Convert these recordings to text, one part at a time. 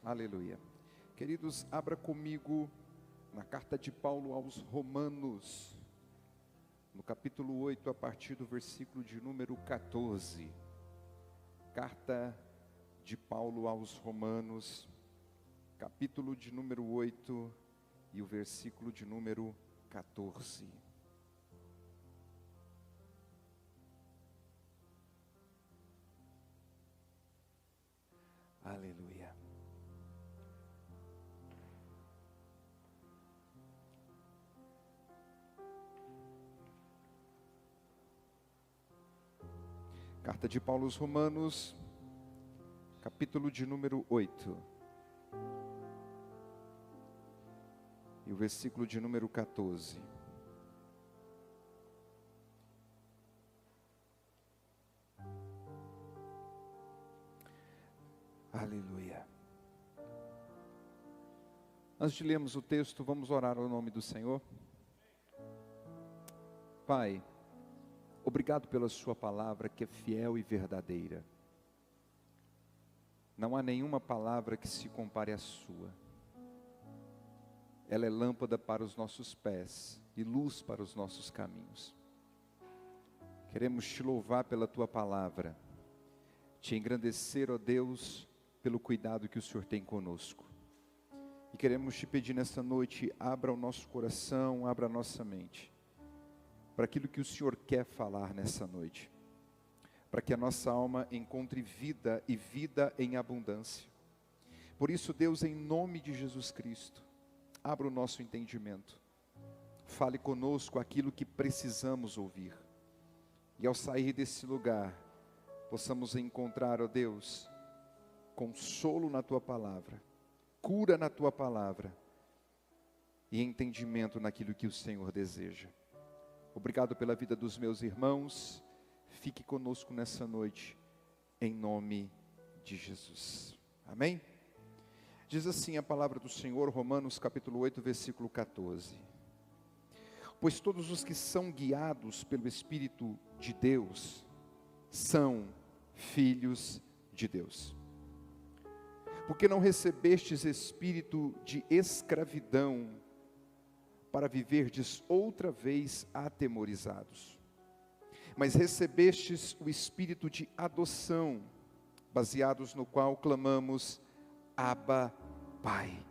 Aleluia. Queridos, abra comigo na carta de Paulo aos Romanos, no capítulo 8, a partir do versículo de número 14. Carta de Paulo aos Romanos, capítulo de número 8 e o versículo de número 14. Aleluia. Carta de Paulo aos Romanos, capítulo de número 8. E o versículo de número 14. Aleluia. Antes de lermos o texto, vamos orar ao nome do Senhor. Pai, obrigado pela sua palavra que é fiel e verdadeira. Não há nenhuma palavra que se compare à sua. Ela é lâmpada para os nossos pés e luz para os nossos caminhos. Queremos te louvar pela tua palavra, te engrandecer, ó Deus, pelo cuidado que o Senhor tem conosco. E queremos te pedir nesta noite, abra o nosso coração, abra a nossa mente, para aquilo que o Senhor quer falar nessa noite, para que a nossa alma encontre vida e vida em abundância. Por isso, Deus, em nome de Jesus Cristo, abra o nosso entendimento, fale conosco aquilo que precisamos ouvir, e ao sair desse lugar, possamos encontrar, ó Deus, consolo na tua palavra, cura na tua palavra, e entendimento naquilo que o Senhor deseja. Obrigado pela vida dos meus irmãos, fique conosco nessa noite, em nome de Jesus. Amém? Diz assim a palavra do Senhor, Romanos capítulo 8, versículo 14. Pois todos os que são guiados pelo Espírito de Deus, são filhos de Deus. Porque não recebestes espírito de escravidão, para viverdes outra vez atemorizados, mas recebestes o espírito de adoção, baseados no qual clamamos, Abba, Pai.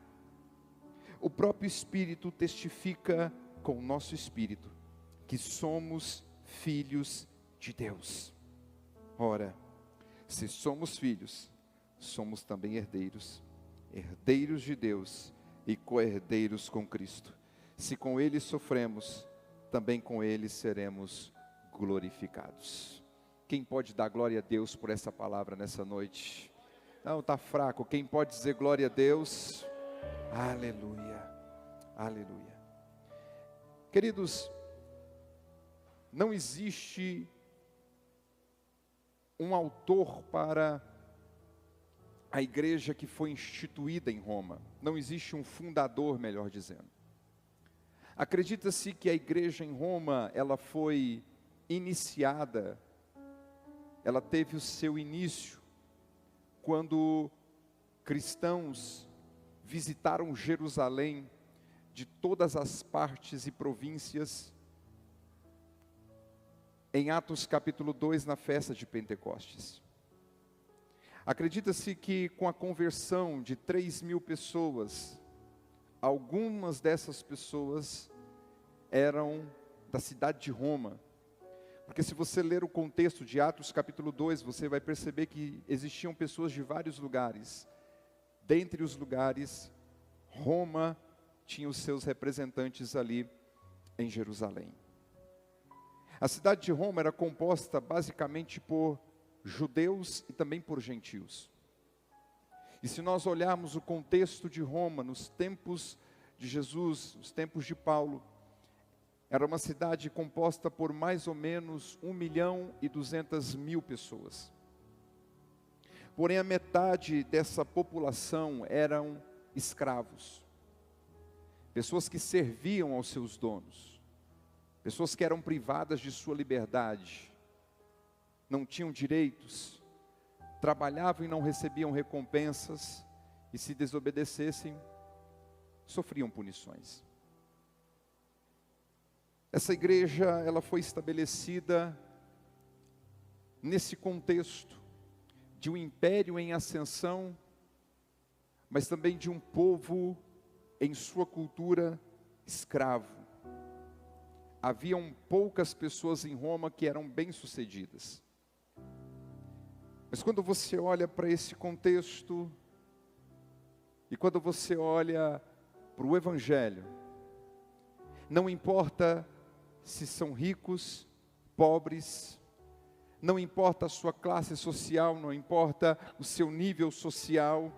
O próprio Espírito testifica com o nosso espírito, que somos filhos de Deus. Ora, se somos filhos, somos também herdeiros, herdeiros de Deus e co-herdeiros com Cristo. Se com Ele sofremos, também com Ele seremos glorificados. Quem pode dar glória a Deus por essa palavra nessa noite? Não, está fraco. Quem pode dizer glória a Deus? Aleluia, aleluia. Queridos, não existe um autor para a igreja que foi instituída em Roma. Não existe um fundador, melhor dizendo. Acredita-se que a igreja em Roma, ela foi iniciada, ela teve o seu início, quando cristãos visitaram Jerusalém, de todas as partes e províncias, em Atos capítulo 2, na festa de Pentecostes. Acredita-se que com a conversão de 3.000 pessoas, algumas dessas pessoas eram da cidade de Roma. Porque se você ler o contexto de Atos capítulo 2, você vai perceber que existiam pessoas de vários lugares. Dentre os lugares, Roma tinha os seus representantes ali em Jerusalém. A cidade de Roma era composta basicamente por judeus e também por gentios. E se nós olharmos o contexto de Roma, nos tempos de Jesus, nos tempos de Paulo, era uma cidade composta por mais ou menos 1.200.000 pessoas. Porém, a metade dessa população eram escravos. Pessoas que serviam aos seus donos. Pessoas que eram privadas de sua liberdade. Não tinham direitos. Trabalhavam e não recebiam recompensas. e se desobedecessem, sofriam punições. Essa igreja, ela foi estabelecida nesse contexto de um império em ascensão, mas também de um povo em sua cultura escravo. Haviam poucas pessoas em Roma que eram bem-sucedidas. Mas quando você olha para esse contexto, e quando você olha para o Evangelho, não importa se são ricos, pobres, não importa a sua classe social, não importa o seu nível social,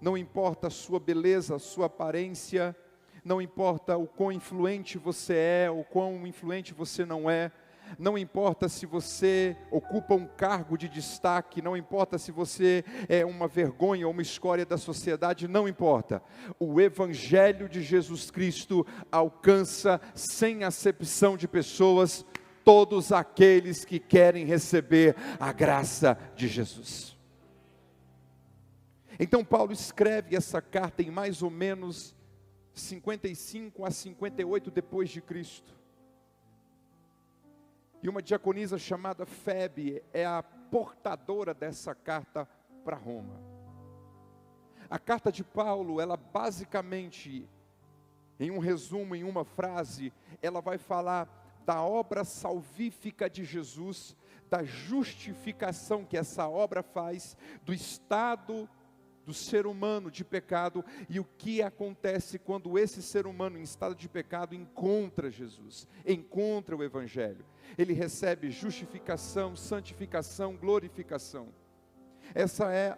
não importa a sua beleza, a sua aparência, não importa o quão influente você é, ou quão influente você não é, não importa se você ocupa um cargo de destaque, não importa se você é uma vergonha ou uma escória da sociedade, não importa. O Evangelho de Jesus Cristo alcança, sem acepção de pessoas, todos aqueles que querem receber a graça de Jesus. Então Paulo escreve essa carta em mais ou menos 55 a 58 depois de Cristo. E uma diaconisa chamada Febe é a portadora dessa carta para Roma. A carta de Paulo, ela basicamente, em um resumo, em uma frase, ela vai falar da obra salvífica de Jesus, da justificação que essa obra faz, do estado do ser humano de pecado e o que acontece quando esse ser humano em estado de pecado encontra Jesus, encontra o Evangelho. Ele recebe justificação, santificação, glorificação. Essa é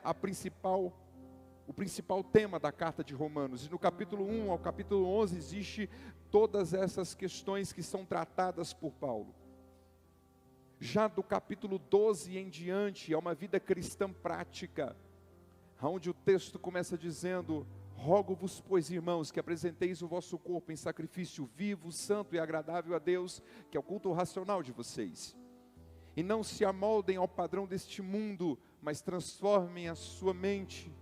o principal tema da carta de Romanos. E no capítulo 1 ao capítulo 11 existe todas essas questões que são tratadas por Paulo. Já do capítulo 12 em diante é uma vida cristã prática, onde o texto começa dizendo: rogo-vos, pois, irmãos, que apresenteis o vosso corpo em sacrifício vivo, santo e agradável a Deus, que é o culto racional de vocês. E não se amoldem ao padrão deste mundo, mas transformem a sua mente,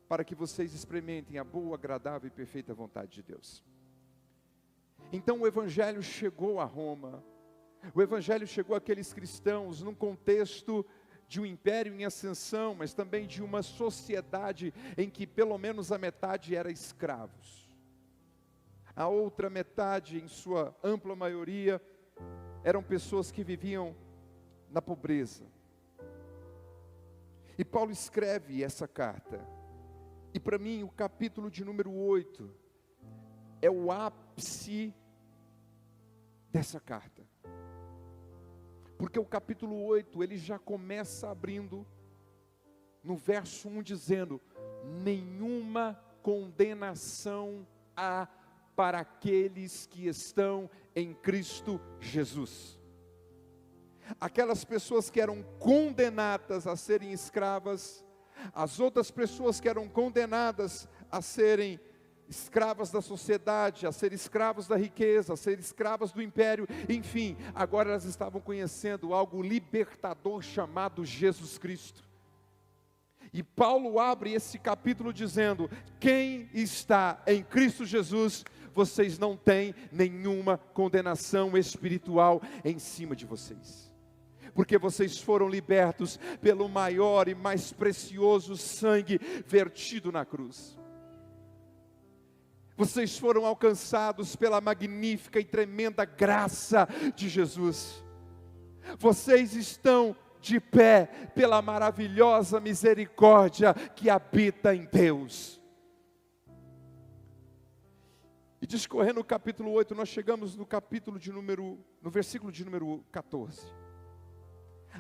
para que vocês experimentem a boa, agradável e perfeita vontade de Deus. Então o Evangelho chegou a Roma, o Evangelho chegou àqueles cristãos num contexto de um império em ascensão, mas também de uma sociedade em que pelo menos a metade era escravos. A outra metade, em sua ampla maioria, eram pessoas que viviam na pobreza. E Paulo escreve essa carta. E para mim o capítulo de número 8 é o ápice dessa carta. Porque o capítulo 8, ele já começa abrindo, no verso 1, dizendo: nenhuma condenação há para aqueles que estão em Cristo Jesus. Aquelas pessoas que eram condenadas a serem escravas, as outras pessoas que eram condenadas a serem escravas da sociedade, a ser escravos da riqueza, a ser escravas do império, enfim, agora elas estavam conhecendo algo libertador chamado Jesus Cristo. E Paulo abre esse capítulo dizendo: quem está em Cristo Jesus, vocês não têm nenhuma condenação espiritual em cima de vocês. Porque vocês foram libertos pelo maior e mais precioso sangue vertido na cruz. Vocês foram alcançados pela magnífica e tremenda graça de Jesus. Vocês estão de pé pela maravilhosa misericórdia que habita em Deus. E discorrendo o capítulo 8, nós chegamos no versículo de número 14.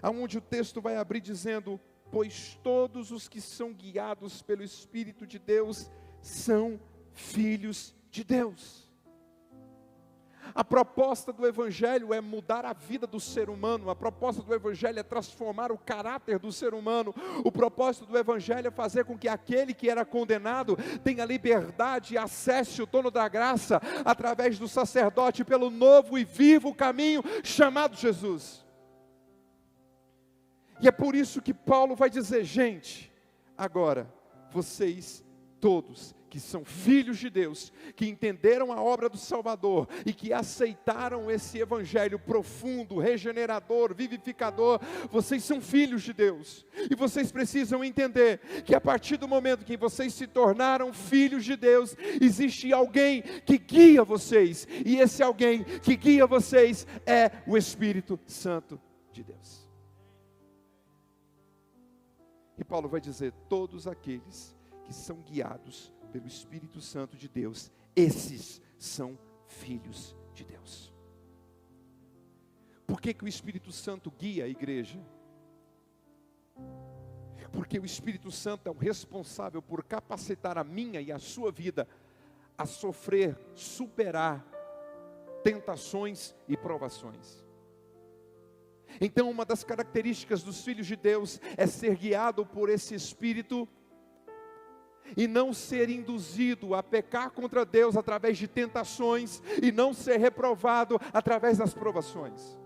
Aonde o texto vai abrir dizendo: pois todos os que são guiados pelo Espírito de Deus são filhos de Deus. A proposta do Evangelho é mudar a vida do ser humano, a proposta do Evangelho é transformar o caráter do ser humano, o propósito do Evangelho é fazer com que aquele que era condenado tenha liberdade e acesse o dono da graça, através do sacerdote, pelo novo e vivo caminho chamado Jesus. E é por isso que Paulo vai dizer: gente, agora, vocês todos que são filhos de Deus, que entenderam a obra do Salvador e que aceitaram esse evangelho profundo, regenerador, vivificador, vocês são filhos de Deus. E vocês precisam entender que a partir do momento que vocês se tornaram filhos de Deus, existe alguém que guia vocês, e esse alguém que guia vocês é o Espírito Santo de Deus. E Paulo vai dizer: todos aqueles que são guiados pelo Espírito Santo de Deus, esses são filhos de Deus. Por que o Espírito Santo guia a igreja? Porque o Espírito Santo é o responsável por capacitar a minha e a sua vida a sofrer, superar tentações e provações. Então, uma das características dos filhos de Deus é ser guiado por esse Espírito e não ser induzido a pecar contra Deus através de tentações e não ser reprovado através das provações.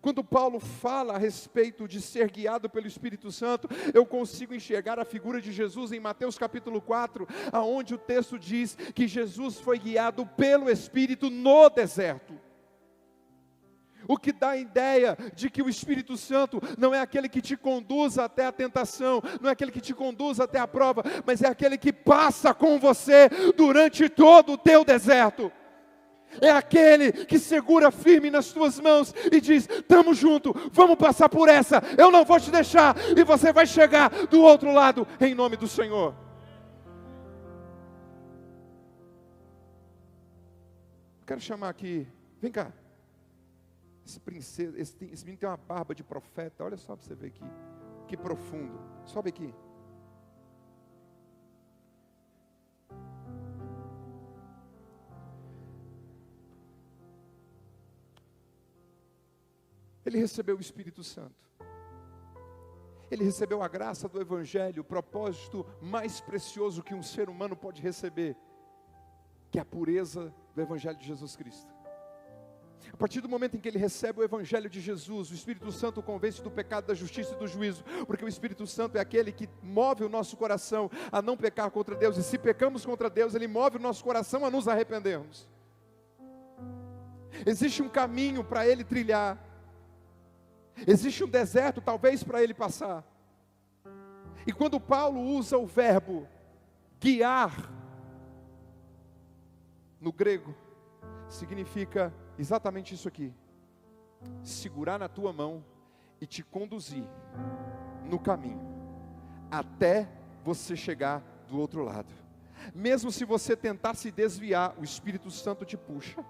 Quando Paulo fala a respeito de ser guiado pelo Espírito Santo, eu consigo enxergar a figura de Jesus em Mateus capítulo 4, aonde o texto diz que Jesus foi guiado pelo Espírito no deserto. O que dá a ideia de que o Espírito Santo não é aquele que te conduz até a tentação, não é aquele que te conduz até a prova, mas é aquele que passa com você durante todo o teu deserto. É aquele que segura firme nas tuas mãos e diz: estamos juntos, vamos passar por essa, eu não vou te deixar, e você vai chegar do outro lado, em nome do Senhor. Quero chamar aqui, vem cá. Esse menino tem uma barba de profeta. Olha só para você ver aqui. Que profundo. Sobe aqui. Ele recebeu o Espírito Santo. Ele recebeu a graça do Evangelho, o propósito mais precioso que um ser humano pode receber, que é a pureza do Evangelho de Jesus Cristo. A partir do momento em que ele recebe o Evangelho de Jesus, o Espírito Santo o convence do pecado, da justiça e do juízo, porque o Espírito Santo é aquele que move o nosso coração a não pecar contra Deus, e se pecamos contra Deus, ele move o nosso coração a nos arrependermos. Existe um caminho para ele trilhar, existe um deserto talvez para ele passar, e quando Paulo usa o verbo guiar, no grego, significa exatamente isso aqui: segurar na tua mão e te conduzir no caminho, até você chegar do outro lado. Mesmo se você tentar se desviar, o Espírito Santo te puxa.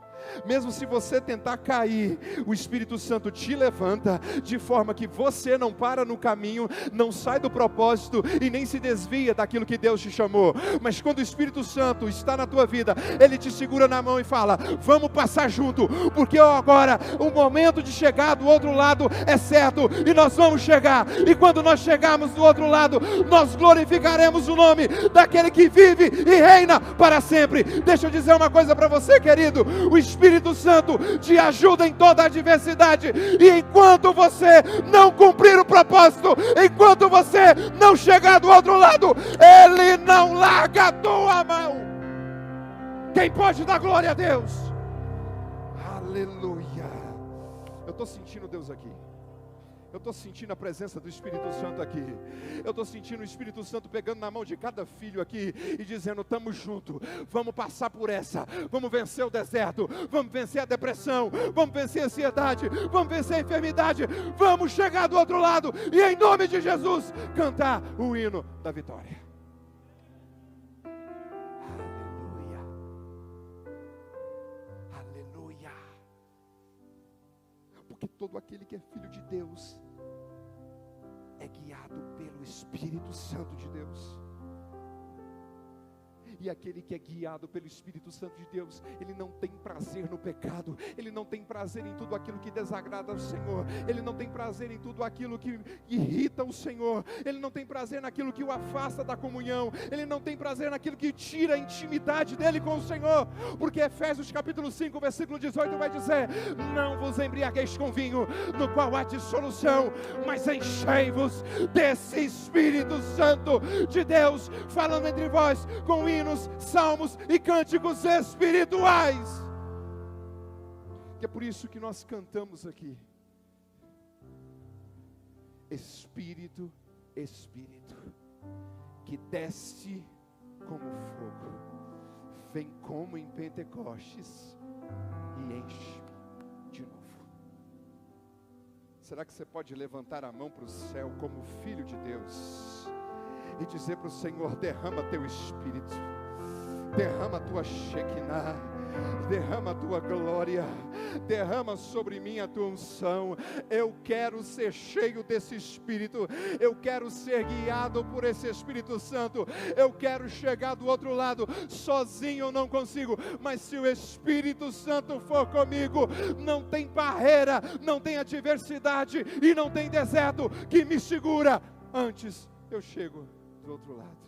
Mesmo se você tentar cair, o Espírito Santo te levanta, de forma que você não para no caminho, não sai do propósito e nem se desvia daquilo que Deus te chamou. Mas quando o Espírito Santo está na tua vida, ele te segura na mão e fala: vamos passar junto, porque agora o momento de chegar do outro lado é certo, e nós vamos chegar. E quando nós chegarmos do outro lado, nós glorificaremos o nome daquele que vive e reina para sempre. Deixa eu dizer uma coisa para você, querido: o Espírito Santo te ajuda em toda a adversidade, e enquanto você não cumprir o propósito, enquanto você não chegar do outro lado, ele não larga a tua mão. Quem pode dar glória a Deus? Aleluia. Eu estou sentindo Deus aqui. Eu estou sentindo a presença do Espírito Santo aqui. Eu estou sentindo o Espírito Santo pegando na mão de cada filho aqui e dizendo: estamos juntos, vamos passar por essa, vamos vencer o deserto, vamos vencer a depressão, vamos vencer a ansiedade, vamos vencer a enfermidade, vamos chegar do outro lado e em nome de Jesus cantar o hino da vitória. Aleluia. Aleluia. Porque todo aquele que é filho de Deus é guiado pelo Espírito Santo de Deus. E aquele que é guiado pelo Espírito Santo de Deus, ele não tem prazer no pecado, ele não tem prazer em tudo aquilo que desagrada ao Senhor, ele não tem prazer em tudo aquilo que irrita o Senhor, ele não tem prazer naquilo que o afasta da comunhão, ele não tem prazer naquilo que tira a intimidade dele com o Senhor, porque Efésios capítulo 5, versículo 18 vai dizer: não vos embriagueis com vinho, no qual há dissolução, mas enchei-vos desse Espírito Santo de Deus, falando entre vós com hinos, salmos e cânticos espirituais. Que é por isso que nós cantamos aqui: Espírito, Espírito, que desce como fogo, vem como em Pentecostes e enche de novo. Será que você pode levantar a mão para o céu como filho de Deus e dizer para o Senhor: derrama teu Espírito, derrama a tua Shekinah, derrama a tua glória, derrama sobre mim a tua unção. Eu quero ser cheio desse Espírito, eu quero ser guiado por esse Espírito Santo, eu quero chegar do outro lado. Sozinho eu não consigo, mas se o Espírito Santo for comigo, não tem barreira, não tem adversidade e não tem deserto que me segura. Antes eu chego do outro lado.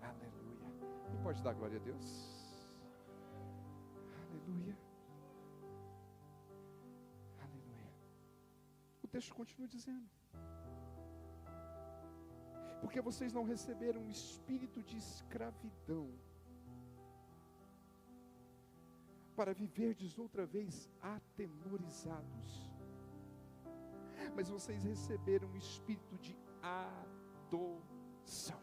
Aleluia. Quem pode dar glória a Deus? Aleluia. Aleluia. O texto continua dizendo: porque vocês não receberam um espírito de escravidão para viverdes outra vez atemorizados, mas vocês receberam um espírito de adoção.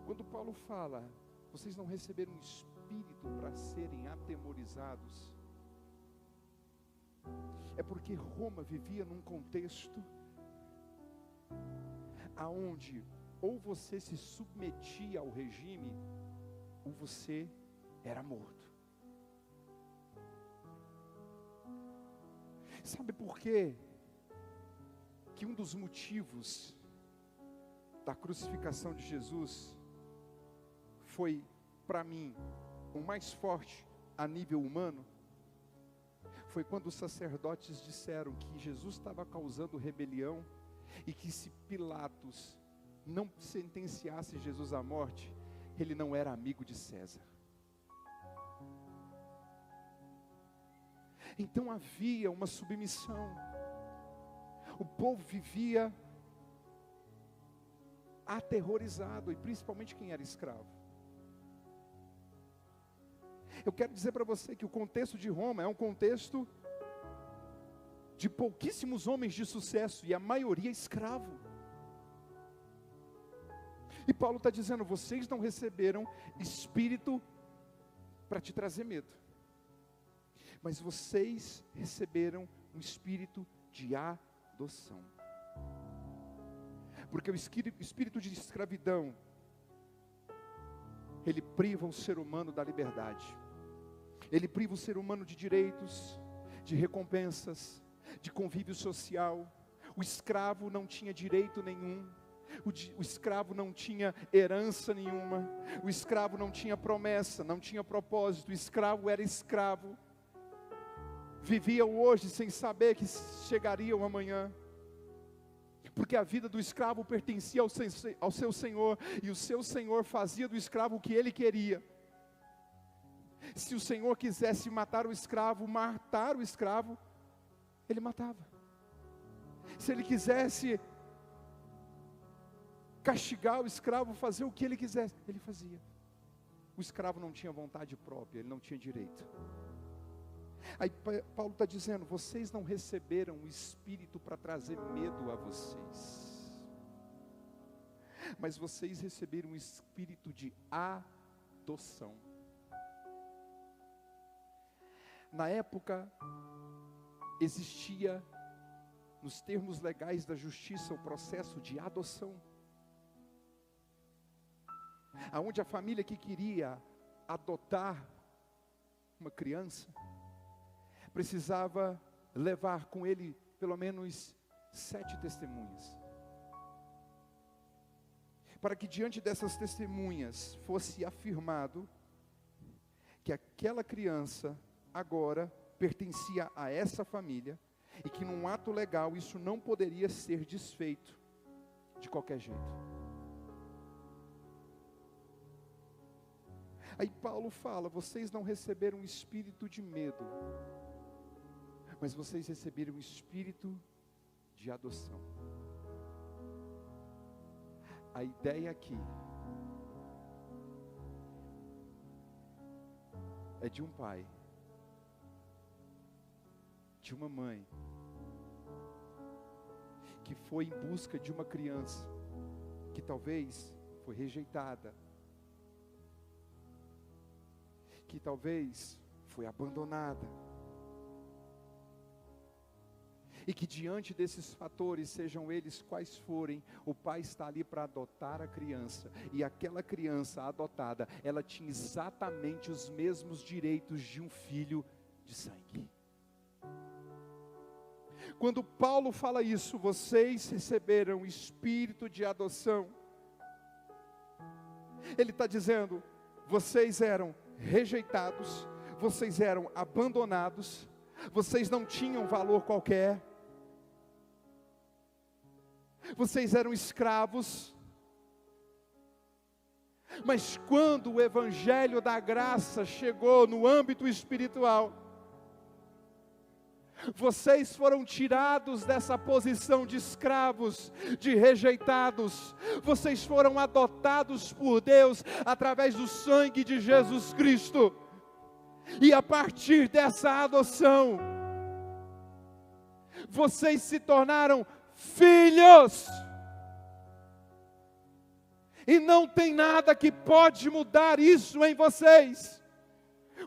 Quando Paulo fala, vocês não receberam um espírito para serem atemorizados, é porque Roma vivia num contexto aonde ou você se submetia ao regime, ou você era morto. Sabe por quê? Que um dos motivos da crucificação de Jesus foi, para mim, o mais forte a nível humano, foi quando os sacerdotes disseram que Jesus estava causando rebelião e que se Pilatos não sentenciasse Jesus à morte, ele não era amigo de César. Então havia uma submissão. O povo vivia aterrorizado, e principalmente quem era escravo. Eu quero dizer para você que o contexto de Roma é um contexto de pouquíssimos homens de sucesso, e a maioria escravo. E Paulo está dizendo: vocês não receberam espírito para te trazer medo, mas vocês receberam um espírito de adoção. Porque o espírito de escravidão, ele priva o ser humano da liberdade, ele priva o ser humano de direitos, de recompensas, de convívio social. O escravo não tinha direito nenhum, o escravo não tinha herança nenhuma, o escravo não tinha promessa, não tinha propósito. O escravo era escravo, vivia o hoje sem saber que chegaria o amanhã, porque a vida do escravo pertencia ao seu senhor, e o seu senhor fazia do escravo o que ele queria. Se o senhor quisesse matar o escravo, ele matava. Se ele quisesse castigar o escravo, fazer o que ele quisesse, ele fazia. O escravo não tinha vontade própria, ele não tinha direito. Aí Paulo está dizendo: vocês não receberam o espírito para trazer medo a vocês, mas vocês receberam um espírito de adoção. Na época, existia, nos termos legais da justiça, o processo de adoção, aonde a família que queria adotar uma criança precisava levar com ele pelo menos 7 testemunhas. Para que diante dessas testemunhas fosse afirmado que aquela criança agora pertencia a essa família e que num ato legal isso não poderia ser desfeito de qualquer jeito. Aí Paulo fala: vocês não receberam um espírito de medo, mas vocês receberam um espírito de adoção. A ideia aqui é de um pai, de uma mãe, que foi em busca de uma criança, que talvez foi rejeitada, que talvez foi abandonada, e que diante desses fatores, sejam eles quais forem, o pai está ali para adotar a criança, e aquela criança adotada, ela tinha exatamente os mesmos direitos de um filho de sangue. Quando Paulo fala isso, vocês receberam o espírito de adoção, ele está dizendo: vocês eram rejeitados, vocês eram abandonados, vocês não tinham valor qualquer, vocês eram escravos, mas quando o evangelho da graça chegou no âmbito espiritual, vocês foram tirados dessa posição de escravos, de rejeitados, vocês foram adotados por Deus, através do sangue de Jesus Cristo, e a partir dessa adoção, vocês se tornaram filhos, e não tem nada que pode mudar isso em vocês,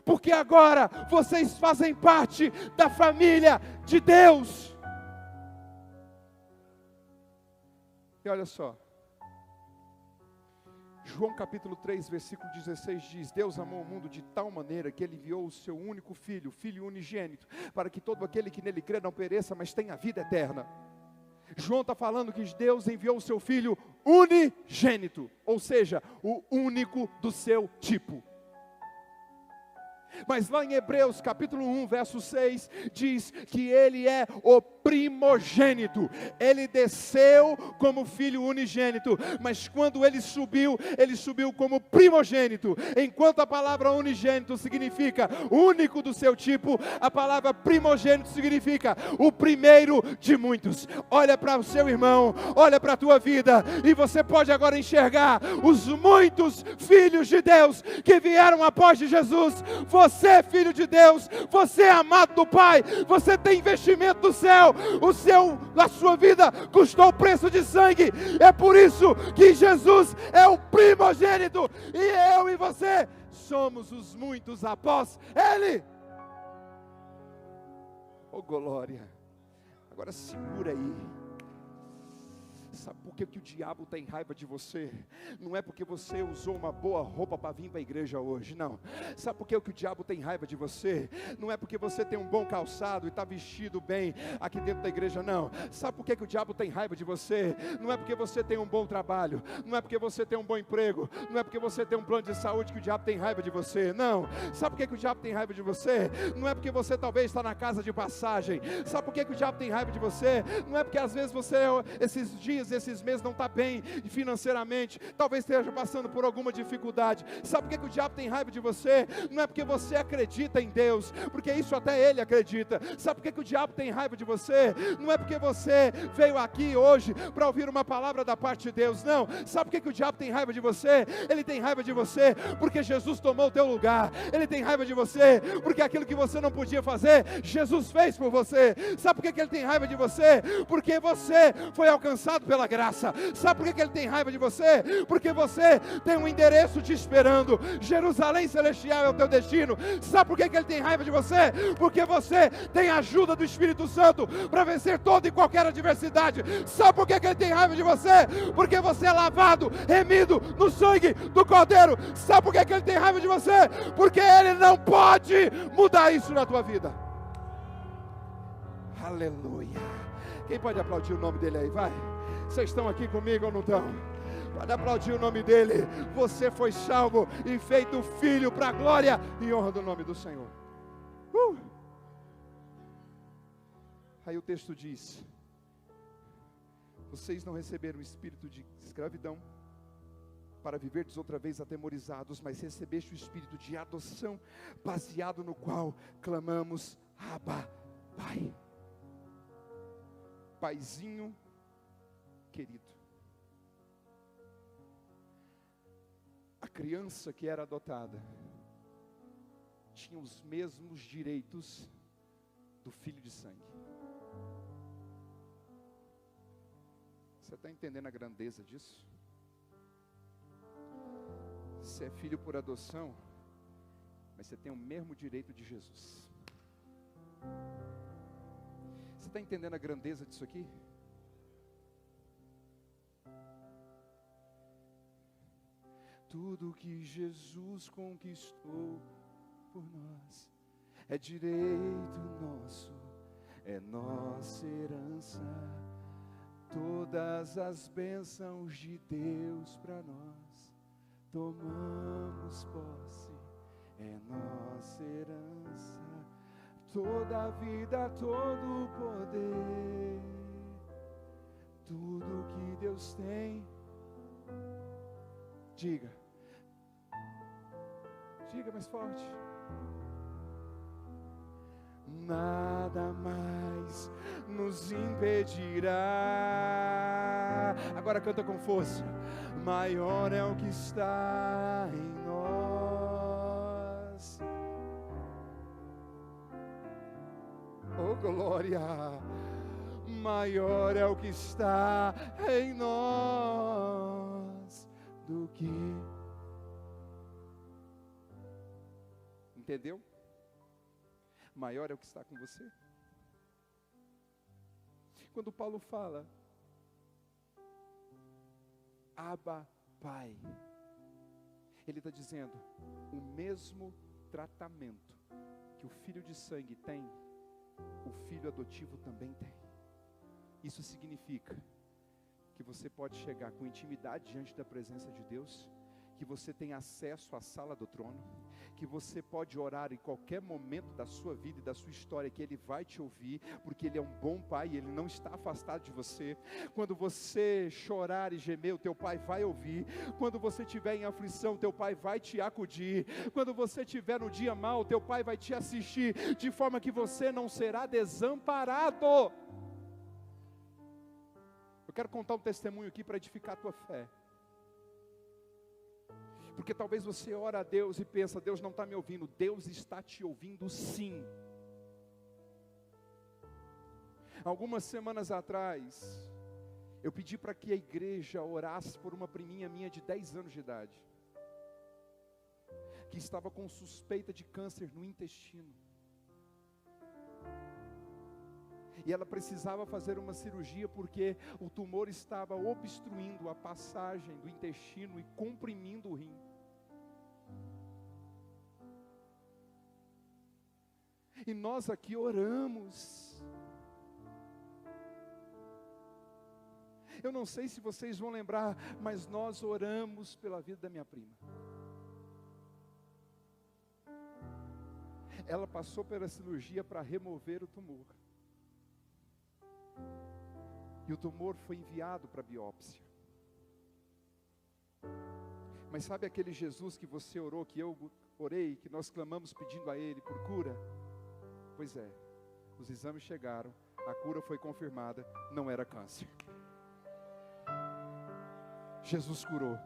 porque agora vocês fazem parte da família de Deus. E olha só, João capítulo 3, versículo 16 diz: Deus amou o mundo de tal maneira que Ele enviou o seu único filho, Filho unigênito, para que todo aquele que nele crê não pereça, mas tenha vida eterna. João está falando que Deus enviou o seu Filho unigênito, ou seja, o único do seu tipo. Mas lá em Hebreus capítulo 1, verso 6, diz que Ele é o primogênito. Ele desceu como filho unigênito, mas quando Ele subiu como primogênito. Enquanto a palavra unigênito significa único do seu tipo, a palavra primogênito significa o primeiro de muitos. Olha para o seu irmão, olha para a tua vida, e você pode agora enxergar os muitos filhos de Deus que vieram após de Jesus. Você é filho de Deus, você é amado do Pai, você tem investimento do céu, a sua vida custou o preço de sangue. É por isso que Jesus é o primogênito, e eu e você somos os muitos após Ele. Oh glória! Agora segura aí. Sabe por que o diabo tem raiva de você? Não é porque você usou uma boa roupa para vir para a igreja hoje, não. Sabe por que o diabo tem raiva de você? Não é porque você tem um bom calçado e está vestido bem aqui dentro da igreja, não. Sabe por que o diabo tem raiva de você? Não é porque você tem um bom trabalho, não é porque você tem um bom emprego, não é porque você tem um plano de saúde que o diabo tem raiva de você, não. Sabe por que o diabo tem raiva de você? Não é porque você talvez está na casa de passagem. Sabe por que o diabo tem raiva de você? Não é porque às vezes você, esses dias, esses meses não está bem financeiramente, talvez esteja passando por alguma dificuldade. Sabe por que o diabo tem raiva de você? Não é porque você acredita em Deus, porque isso até ele acredita. Sabe por que o diabo tem raiva de você? Não é porque você veio aqui hoje para ouvir uma palavra da parte de Deus, não. Sabe por que o diabo tem raiva de você? Ele tem raiva de você porque Jesus tomou o teu lugar. Ele tem raiva de você porque aquilo que você não podia fazer, Jesus fez por você. Sabe por que ele tem raiva de você? Porque você foi alcançado pela graça. Sabe por que ele tem raiva de você? Porque você tem um endereço te esperando. Jerusalém celestial é o teu destino. Sabe por que ele tem raiva de você? Porque você tem a ajuda do Espírito Santo para vencer toda e qualquer adversidade. Sabe por que ele tem raiva de você? Porque você é lavado, remido no sangue do Cordeiro. Sabe por que ele tem raiva de você? Porque ele não pode mudar isso na tua vida. Aleluia. Quem pode aplaudir o nome dele aí? Vai. Vocês estão aqui comigo ou não estão? Pode aplaudir o nome dele. Você foi salvo e feito filho para a glória e honra do nome do Senhor. Aí o texto diz: vocês não receberam o espírito de escravidão para viverdes outra vez atemorizados, mas recebeste o espírito de adoção, baseado no qual clamamos: Abba, Pai. Paizinho querido. A criança que era adotada tinha os mesmos direitos do filho de sangue. Você está entendendo a grandeza disso? Você é filho por adoção, mas você tem o mesmo direito de Jesus. Você está entendendo a grandeza disso aqui? Tudo que Jesus conquistou por nós é direito nosso, é nossa herança. Todas as bênçãos de Deus para nós, tomamos posse, é nossa herança. Toda a vida, todo o poder, tudo que Deus tem. Diga mais forte. Nada mais nos impedirá. Agora canta com força. Maior é o que está em nós. Oh glória! Maior é o que está em nós do que. Entendeu? Maior é o que está com você. Quando Paulo fala Abba, Pai, ele está dizendo o mesmo tratamento que o filho de sangue tem, o filho adotivo também tem. Isso significa que você pode chegar com intimidade diante da presença de Deus, que você tem acesso à sala do trono, que você pode orar em qualquer momento da sua vida e da sua história, que Ele vai te ouvir, porque Ele é um bom Pai e Ele não está afastado de você. Quando você chorar e gemer, o teu Pai vai ouvir. Quando você estiver em aflição, o teu Pai vai te acudir. Quando você estiver no dia mau, o teu Pai vai te assistir, de forma que você não será desamparado. Eu quero contar um testemunho aqui para edificar a tua fé. Porque talvez você ora a Deus e pensa, Deus não está me ouvindo. Deus está te ouvindo sim. Algumas semanas atrás, eu pedi para que a igreja orasse por uma priminha minha de 10 anos de idade, que estava com suspeita de câncer no intestino. E ela precisava fazer uma cirurgia porque o tumor estava obstruindo a passagem do intestino e comprimindo o rim. E nós aqui oramos. Eu não sei se vocês vão lembrar, mas nós oramos pela vida da minha prima. Ela passou pela cirurgia para remover o tumor. E o tumor foi enviado para biópsia. Mas sabe aquele Jesus que você orou, que eu orei, que nós clamamos pedindo a Ele por cura? Pois é, os exames chegaram, a cura foi confirmada, não era câncer. Jesus curou.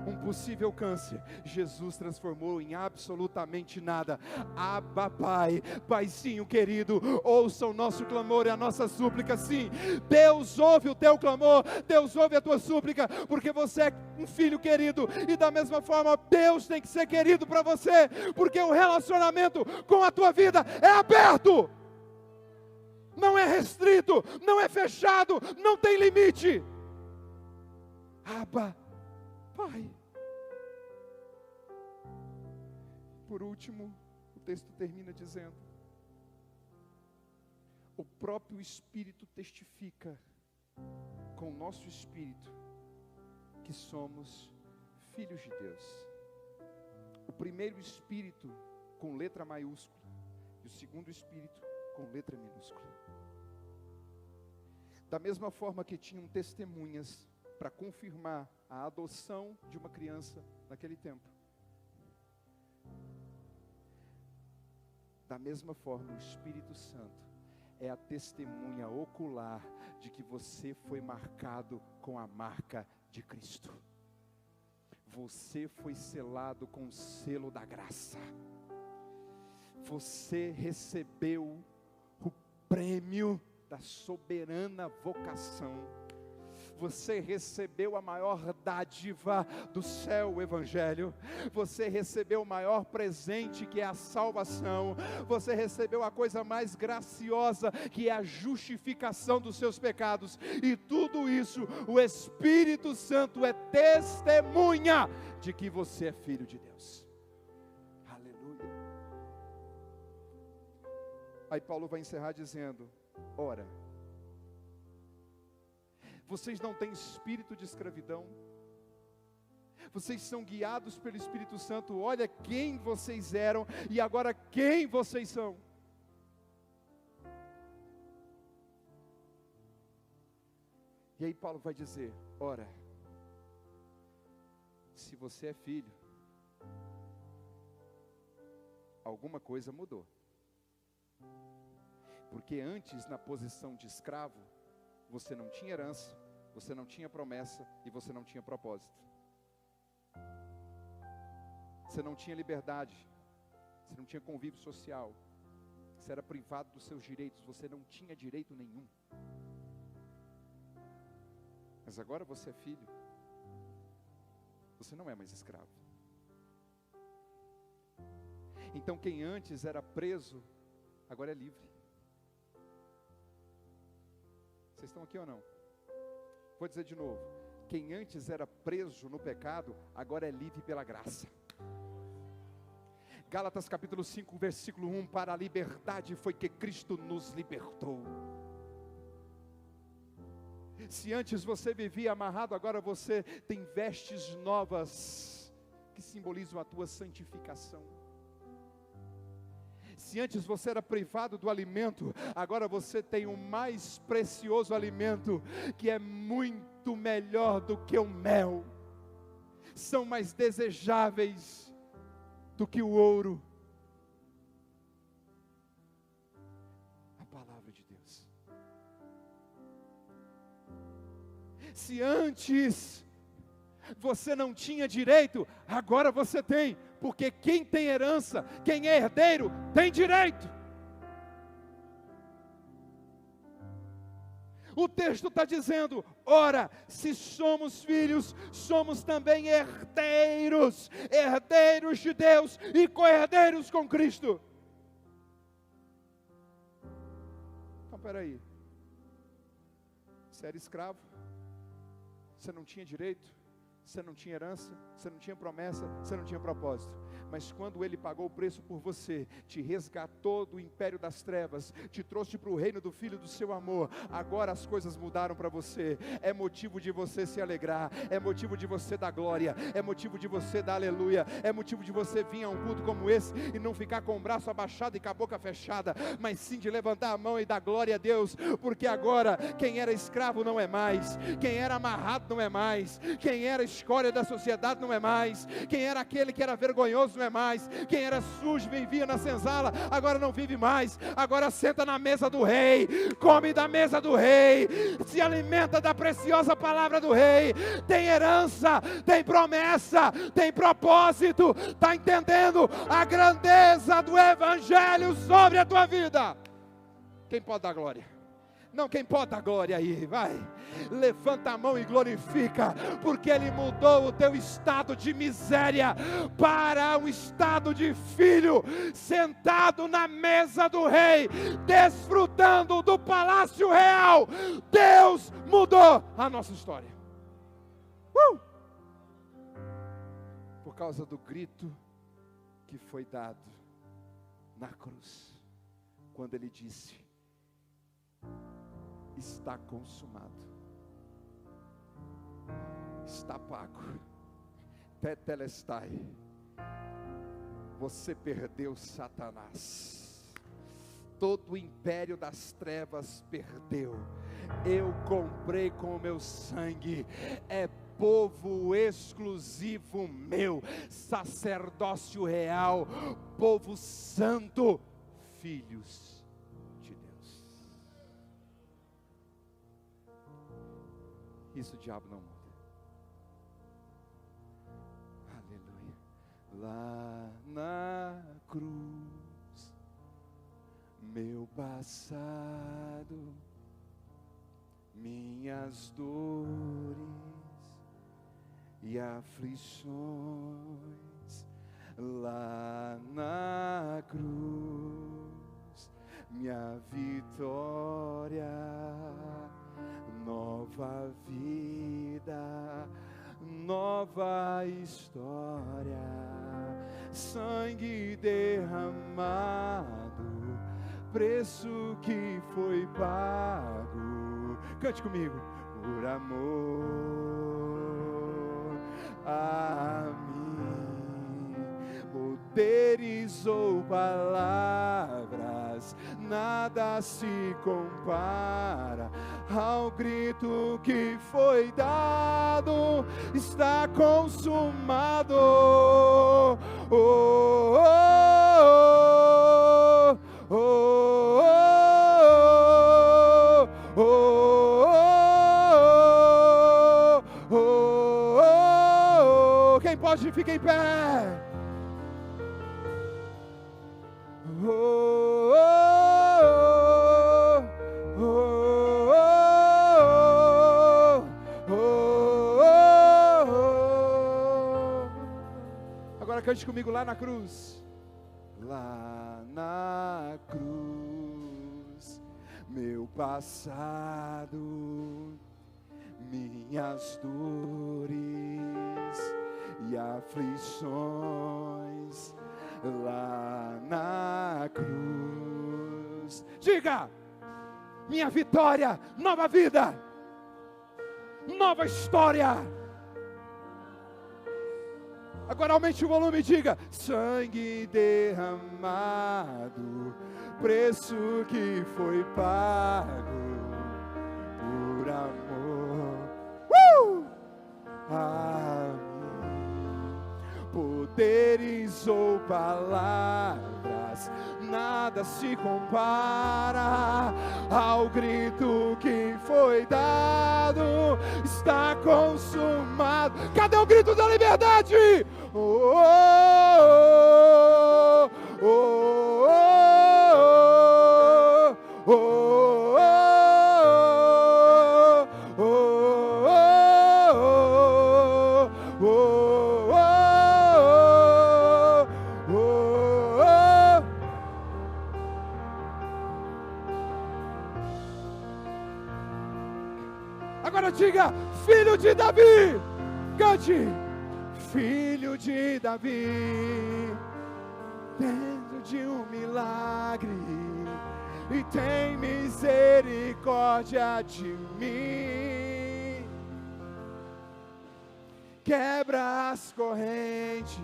Um possível câncer, Jesus transformou em absolutamente nada. Abba, Pai, Paizinho querido, ouça o nosso clamor e a nossa súplica. Sim, Deus ouve o teu clamor, Deus ouve a tua súplica, porque você é um filho querido, e da mesma forma Deus tem que ser querido para você, porque o relacionamento com a tua vida é aberto, não é restrito, não é fechado, não tem limite. Abba, Pai. Por último, o texto termina dizendo: o próprio Espírito testifica com o nosso espírito que somos filhos de Deus. O primeiro Espírito com letra maiúscula e o segundo Espírito com letra minúscula. Da mesma forma que tinham testemunhas para confirmar a adoção de uma criança naquele tempo, da mesma forma o Espírito Santo é a testemunha ocular de que você foi marcado com a marca de Cristo. Você foi selado com o selo da graça. Você recebeu o prêmio da soberana vocação. Você recebeu a maior dádiva do céu, o Evangelho. Você recebeu o maior presente, que é a salvação. Você recebeu a coisa mais graciosa, que é a justificação dos seus pecados. E tudo isso, o Espírito Santo é testemunha de que você é filho de Deus. Aleluia. Aí Paulo vai encerrar dizendo: ora, vocês não têm espírito de escravidão, vocês são guiados pelo Espírito Santo. Olha quem vocês eram e agora quem vocês são. E aí Paulo vai dizer: ora, se você é filho, alguma coisa mudou. Porque antes, na posição de escravo, você não tinha herança, você não tinha promessa e você não tinha propósito. Você não tinha liberdade, você não tinha convívio social, você era privado dos seus direitos, você não tinha direito nenhum. Mas agora você é filho, você não é mais escravo. Então quem antes era preso, agora é livre. Vocês estão aqui ou não? Vou dizer de novo: quem antes era preso no pecado, agora é livre pela graça. Gálatas capítulo 5, versículo 1: para a liberdade foi que Cristo nos libertou. Se antes você vivia amarrado, agora você tem vestes novas, que simbolizam a tua santificação. Se antes você era privado do alimento, agora você tem o mais precioso alimento, que é muito melhor do que o mel. São mais desejáveis do que o ouro. A palavra de Deus. Se antes você não tinha direito, agora você tem. Porque quem tem herança, quem é herdeiro, tem direito. O texto está dizendo: ora, se somos filhos, somos também herdeiros, herdeiros de Deus e co-herdeiros com Cristo. Então, peraí, você era escravo, você não tinha direito, você não tinha herança, você não tinha promessa, você não tinha propósito. Mas quando Ele pagou o preço por você, te resgatou do império das trevas, te trouxe para o reino do Filho do seu amor, agora as coisas mudaram para você. É motivo de você se alegrar, é motivo de você dar glória, é motivo de você dar aleluia, é motivo de você vir a um culto como esse e não ficar com o braço abaixado e com a boca fechada, mas sim de levantar a mão e dar glória a Deus, porque agora quem era escravo não é mais, quem era amarrado não é mais, quem era escória da sociedade não é mais, quem era aquele que era vergonhoso não é mais, quem era sujo vivia na senzala, agora não vive mais, agora senta na mesa do rei, come da mesa do rei, se alimenta da preciosa palavra do rei, tem herança, tem promessa, tem propósito, está entendendo a grandeza do Evangelho sobre a tua vida? Quem pode dar glória? Não, quem pode dar glória aí, vai, levanta a mão e glorifica, porque Ele mudou o teu estado de miséria para um estado de filho, sentado na mesa do rei, desfrutando do palácio real. Deus mudou a nossa história, por causa do grito que foi dado na cruz, quando Ele disse: está consumado, está pago. Tetelestai, você perdeu Satanás, todo o império das trevas perdeu. Eu comprei com o meu sangue, é povo exclusivo meu, sacerdócio real, povo santo, filhos de Deus. Isso o diabo não muda. Aleluia. Lá na cruz, meu passado, minhas dores e aflições, lá na cruz, minha vitória, nova vida, nova história, sangue derramado, preço que foi pago. Cante comigo. Por amor a mim, poderes ou palavras, nada se compara ao grito que foi dado, está consumado. Oh, oh, oh, oh, oh, oh, oh, oh, oh. Quem pode, fica em pé. Oh, oh, oh, oh, oh, oh. Agora cante comigo lá na cruz. Lá na cruz, meu passado, minhas dores e aflições, lá na cruz. Diga: minha vitória, nova vida, nova história. Agora aumente o volume e diga: sangue derramado, preço que foi pago por amor a mim. Poderes ou palavras, nada se compara ao grito que foi dado, está consumado. Cadê o grito da liberdade? Oh, oh, oh, oh, oh, oh, oh, oh, oh. Agora diga: filho de Davi. Cante: filho de Davi, dentro de um milagre, e tem misericórdia de mim. Quebra as correntes,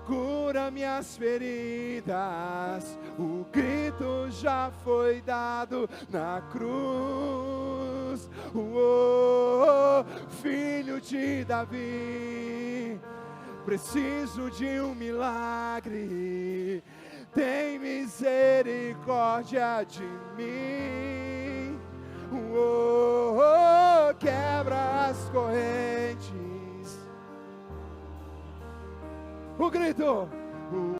cura minhas feridas, o grito já foi dado na cruz. Oh, filho de Davi, preciso de um milagre, tem misericórdia de mim. Oh, quebra as correntes, o grito.